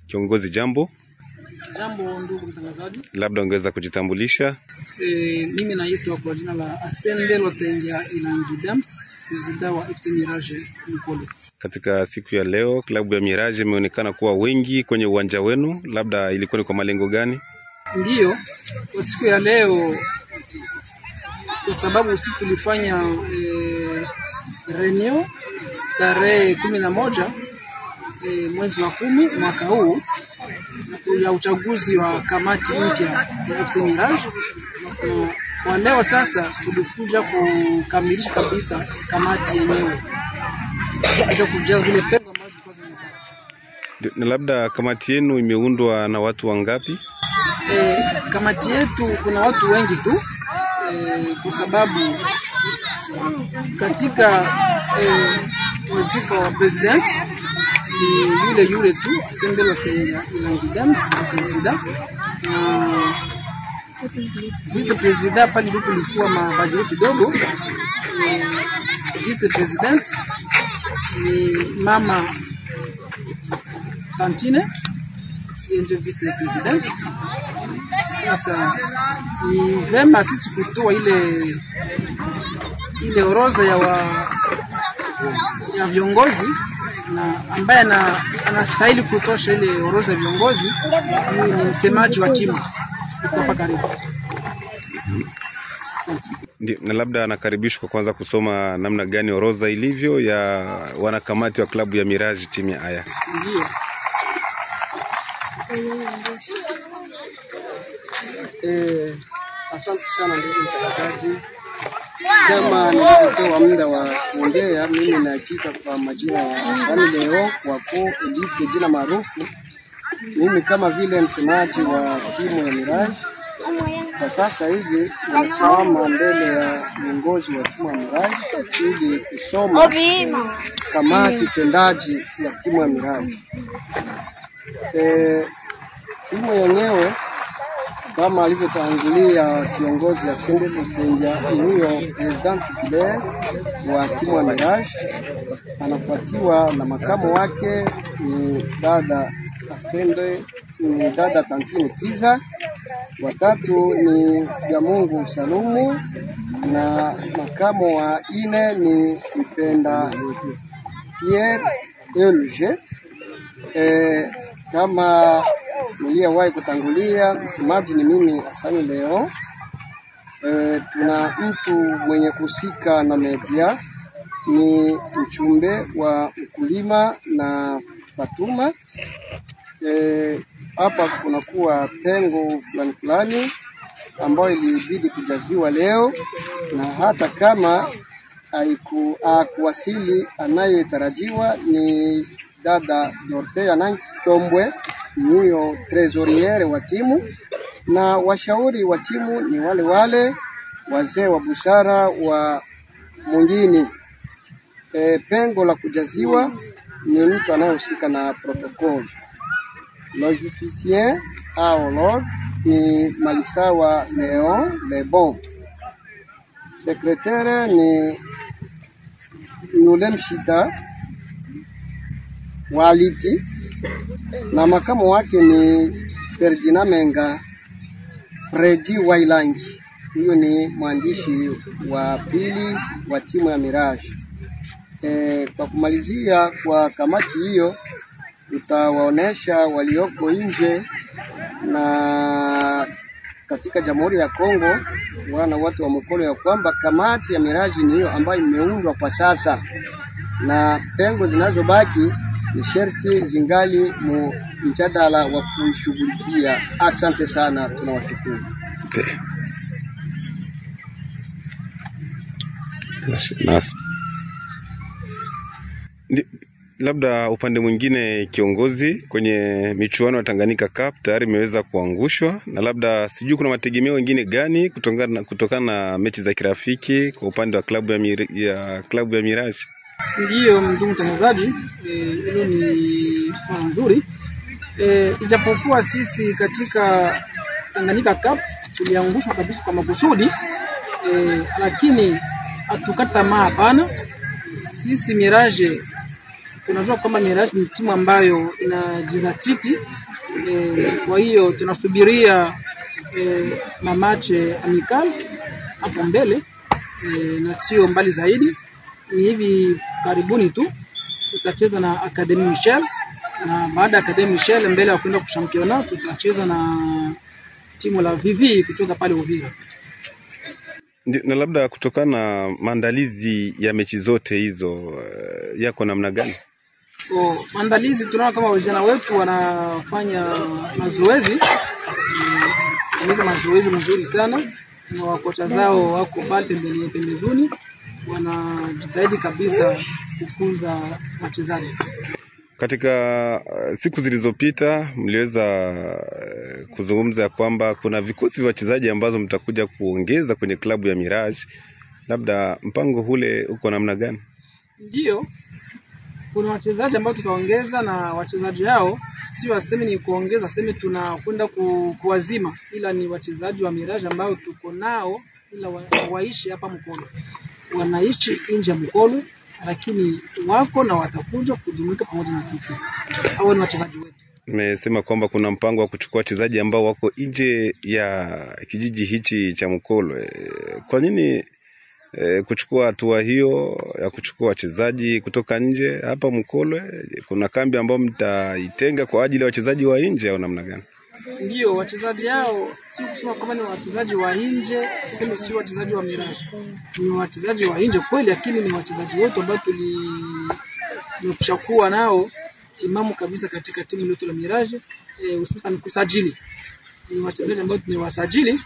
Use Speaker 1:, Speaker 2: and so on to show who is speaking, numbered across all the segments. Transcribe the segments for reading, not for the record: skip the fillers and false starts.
Speaker 1: Kiongozi jambo.
Speaker 2: Jambo ndugu mtangazaji.
Speaker 1: Labda ungeweza kujitambulisha?
Speaker 2: Mimi naitwa kwa jina la Asende Lotengia Ilangi Dams, president wa FC Mirage Mkolo.
Speaker 1: Katika siku ya leo, klabu ya Mirage imeonekana kuwa wengi kwenye uwanja wenu. Labda ilikuwa ni kwa malengo gani?
Speaker 2: Ndiyo, kwa siku ya leo kwa sababu sisi tulifanya reunion tarehe 11 mwezi wa 10 mwaka huu ya uchaguzi wa kamati mpya ya FC Mirage. Kwa leo sasa tulikuja kukamilisha kabisa kamati yenyewe. Kuja kujaza zile pengo ambazo kwa zimebaki.
Speaker 1: Na labda kamati yenu imeundwa na watu wangapi?
Speaker 2: Kamati yetu kuna watu wengi tu, kwa sababu katika wazifa wa president ni yule tu Asende Lotengia Ilangi Dams president, na vice president pale ndipo kulikuwa mabadiliko kidogo. Vice president ni mama Tantine, ndio vice president. Sasa ni vema sisi kutoa ile orodha ya viongozi, na ambaye anastahili kutosha ile orodha ya viongozi ni msemaji wa timu hapa karibu.
Speaker 1: Ndio, na labda anakaribishwa kwanza kusoma namna gani orodha ilivyo ya wanakamati wa klabu ya Mirage timu ya Aya.
Speaker 2: Ndio.
Speaker 3: Asante sana ndugu mtangazaji. Kama nilipewa muda wa kuongea, mimi naandika kwa majina ya Asani Leo wako Elite, jina maarufu. Mimi kama vile msemaji wa timu ya Mirage kwa sasa hivi nasimama mbele ya viongozi wa timu ya Mirage ili kusoma kamati tendaji ya timu ya Mirage. Timu yenyewe kama alivyotangulia kiongozi Asende Lotengia, huyo president titulaire wa timu ya Mirage, anafuatiwa na makamu wake ni dada Asende, ni dada Tantine Kiza, watatu ni Jamungu Salumu, na makamu wa ine ni Mpenda Pierre Elge. Kama niliyewahi kutangulia, msemaji ni mimi Asani Leo. Tuna mtu mwenye kusika na media ni mchumbe wa mkulima na Fatuma. Hapa kunakuwa pengo fulani ambayo ilibidi kujaziwa leo, na hata kama haikuwasili anayetarajiwa ni dada Dorothea Nanchombwe, niyo trezoriere wa timu, na washauri wa timu ni wale wazee wa busara wa mwingine. Pengo la kujaziwa ni mtu anayehusika na protocol. Logisticien aolog ni Malisawa Leon Lebon. Sekretare ni Nulemshita Waliti, na makamu wake ni Ferdinand Menga Fredi Wailangi. Huyo ni mwandishi wa pili wa timu ya Mirage. Kwa kumalizia kwa kamati hiyo, tutawaonesha walioko nje na katika Jamhuri ya Kongo wana watu wa Mkolo ya kwamba kamati ya Mirage ni hiyo ambayo imeundwa kwa sasa, na pengo zinazobaki ni sherti zingali mjadala wa kushughulikia. Asante sana, tunawashukuru.
Speaker 1: Labda upande mwingine, kiongozi, kwenye michuano ya Tanganyika Cup tayari imeweza kuangushwa, na labda sijui kuna mategemeo mengine gani kutokana na mechi za kirafiki kwa upande wa klabu ya Mirage?
Speaker 2: Ndiyo ndugu mtangazaji, hilo ni swala nzuri. Ijapokuwa sisi katika Tanganyika Cup tuliangushwa kabisa kwa makusudi, lakini hatukata tamaa hapana. Sisi Mirage tunajua kwamba Mirage ni timu ambayo inajizatiti. Kwa hiyo tunasubiria mamache amical hapo mbele, na sio mbali zaidi. Ni hivi karibuni tu tutacheza na Academy Michel, na baada ya Academy Michel mbele ya kwenda kushampiona tutacheza na timu la Vivi kutoka pale Uvira.
Speaker 1: Na labda kutokana na maandalizi ya mechi zote hizo yako namna gani?
Speaker 2: Maandalizi tunaona kama vijana wetu wanafanya mazoezi, mazoezi mzuri sana, na wakocha zao wako pale pembezoni, wanajitahidi kabisa kufunza wachezaji.
Speaker 1: Katika siku zilizopita mliweza kuzungumza kwamba kuna vikosi vya wachezaji ambazo mtakuja kuongeza kwenye klabu ya Mirage. Labda mpango ule uko namna gani?
Speaker 2: Ndio, kuna wachezaji ambao tutaongeza, na wachezaji hao si waseme ni kuongeza, sema tunakwenda kuwazima, ila ni wachezaji wa Mirage ambao tuko nao, ila waishi hapa Mkolo, wanaishi nje ya Mkolo, lakini wako na watakuja kujumuika pamoja na sisi. Hao ni wachezaji wetu.
Speaker 1: Nimesema kwamba kuna mpango wa kuchukua wachezaji ambao wako nje ya kijiji hichi cha Mkolo. Kwa nini kuchukua hatua hiyo ya kuchukua wachezaji kutoka nje hapa Mkolo? Kuna kambi ambao mtaitenga kwa ajili ya wachezaji wa nje au namna gani?
Speaker 2: Ndio, wachezaji hao si kusema kama ni wachezaji wa nje, sema si wachezaji wa Mirage. Ni wachezaji wa nje kweli, lakini ni wachezaji wote ambao tulishakuwa nao timamu kabisa katika timu letu la Mirage, hususan kusajili. Ni wachezaji ambao tumewasajili,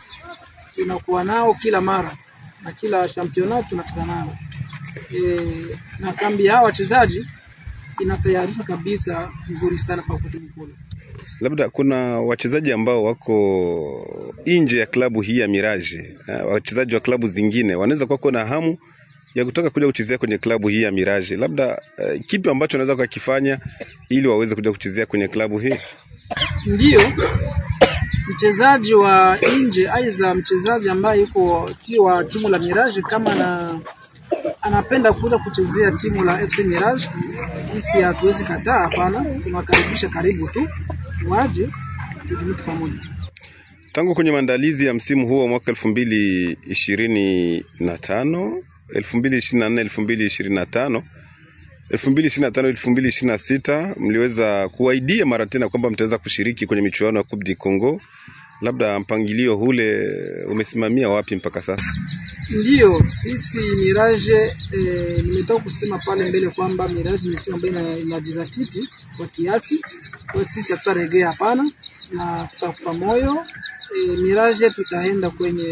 Speaker 2: tunakuwa nao kila mara na kila championat tunacheza nao. Na kambi ya wachezaji inatayarishwa kabisa vizuri sana kwa kutumu kule.
Speaker 1: Labda kuna wachezaji ambao wako nje ya klabu hii ya Mirage, wachezaji wa klabu zingine wanaweza kuwa na hamu ya kutoka kuja kuchezea kwenye klabu hii ya Mirage. Labda kipi ambacho wanaweza kukifanya ili waweze kuja kuchezea kwenye klabu hii?
Speaker 2: Ndio, mchezaji wa nje, aidha mchezaji ambaye yuko sio wa timu la Mirage, kama anapenda kuja kuchezea timu la FC Mirage, sisi hatuwezi kataa, hapana, tunakaribisha, karibu tu waje tujumuike pamoja.
Speaker 1: Tangu kwenye maandalizi ya msimu huo mwaka 2025, 2024, 2025 mliweza kuaidia mara tena kwamba mtaweza kushiriki kwenye michuano ya Coupe du Congo. Labda mpangilio ule umesimamia wapi mpaka sasa?
Speaker 2: Ndio, sisi Mirage, nimetoka kusema pale mbele kwamba Mirage ni timu ambayo inajizatiti kwa kiasi. Kwa sisi hatutarejea, hapana, na tutakupa moyo. Mirage tutaenda kwenye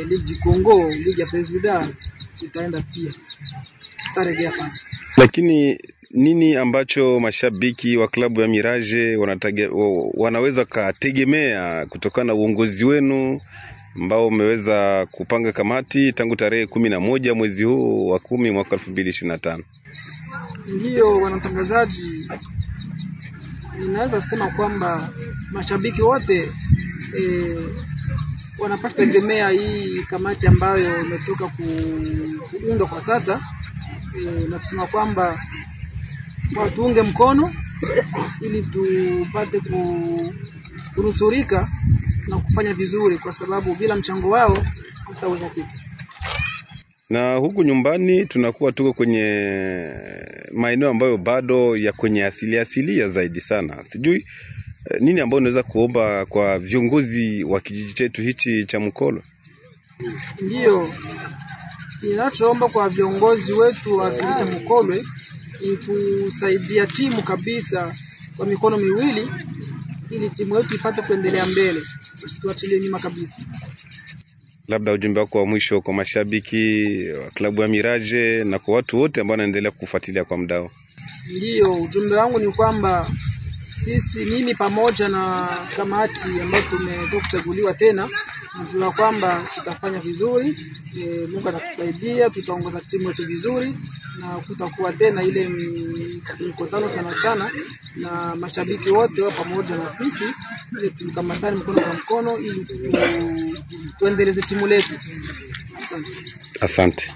Speaker 2: Ligue du Congo, Ligue ya President, tutaenda pia, tutarejea hapana.
Speaker 1: Lakini nini ambacho mashabiki wa klabu ya Mirage wanaweza kategemea kutokana na uongozi wenu ambao umeweza kupanga kamati tangu tarehe 11 mwezi huu wa 10 mwaka 2025?
Speaker 2: Ndio, wanatangazaji, ninaweza sema kwamba mashabiki wote wanapaswa tegemea hii kamati ambayo imetoka kuundwa kwa sasa, na kusema kwamba watuunge mkono ili tupate kunusurika na kufanya vizuri, kwa sababu bila mchango wao tutaweza kitu.
Speaker 1: Na huku nyumbani tunakuwa tuko kwenye maeneo ambayo bado ya kwenye asilia zaidi sana. Sijui nini ambayo unaweza kuomba kwa viongozi wa kijiji chetu hichi cha Mkolo?
Speaker 2: Ndio, ninachoomba kwa viongozi wetu wa kijiji cha Mkolo ni kusaidia timu kabisa kwa mikono miwili, ili timu yetu ipate kuendelea mbele, usituachilie nyuma kabisa.
Speaker 1: Labda ujumbe wako wa mwisho kwa mashabiki wa klabu ya Mirage na kwa watu wote ambao wanaendelea kufuatilia kwa mdao?
Speaker 2: Ndio, ujumbe wangu ni kwamba mimi pamoja na kamati ambayo tumetoka kuchaguliwa tena, najua kwamba tutafanya vizuri. Mungu atatusaidia, tutaongoza timu yetu vizuri, na kutakuwa tena ile mikutano sana, na mashabiki wote wa pamoja na sisi, ili tukamatane mkono kwa mkono ili tuendeleze timu letu. Asante.